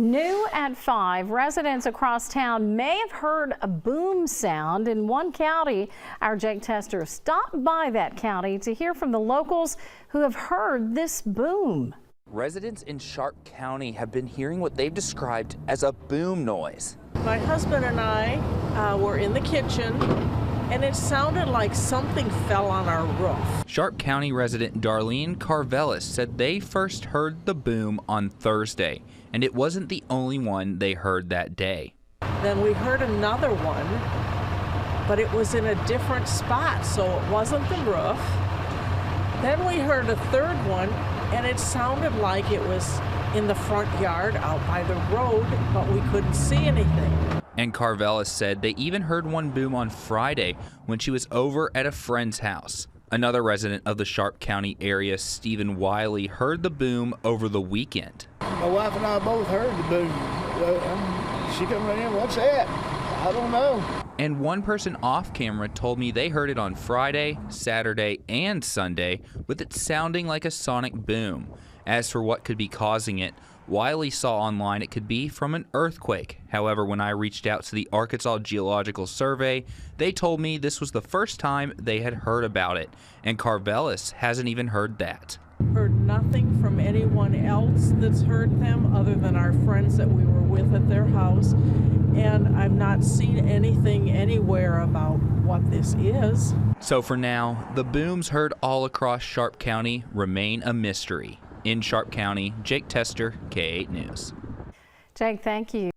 New at 5, residents across town may have heard a boom sound in one county. Our Jake Tester stopped by that county to hear from the locals who have heard this boom. Residents in Sharp County have been hearing what they've described as a boom noise. My husband and I were in the kitchen, and it sounded like something fell on our roof. Sharp County resident Darlene Carvelis said they first heard the boom on Thursday, and it wasn't the only one they heard that day. Then we heard another one, but it was in a different spot, so it wasn't the roof. Then we heard a third one, and it sounded like it was in the front yard out by the road, but we couldn't see anything. And Carvelis said they even heard one boom on Friday when she was over at a friend's house. Another resident of the Sharp County area, Stephen Wiley, heard the boom over the weekend. My wife and I both heard the boom. She come right in, what's that? I don't know. And one person off camera told me they heard it on Friday, Saturday, and Sunday, with it sounding like a sonic boom. As for what could be causing it, Wiley saw online it could be from an earthquake. However, when I reached out to the Arkansas Geological Survey, they told me this was the first time they had heard about it, and Carvelis hasn't even heard that. Heard nothing from anyone else that's heard them other than our friends that we were with at their house, and I've not seen anything anywhere about what this is. So for now, the booms heard all across Sharp County remain a mystery. In Sharp County, Jake Tester, K8 News. Jake, thank you.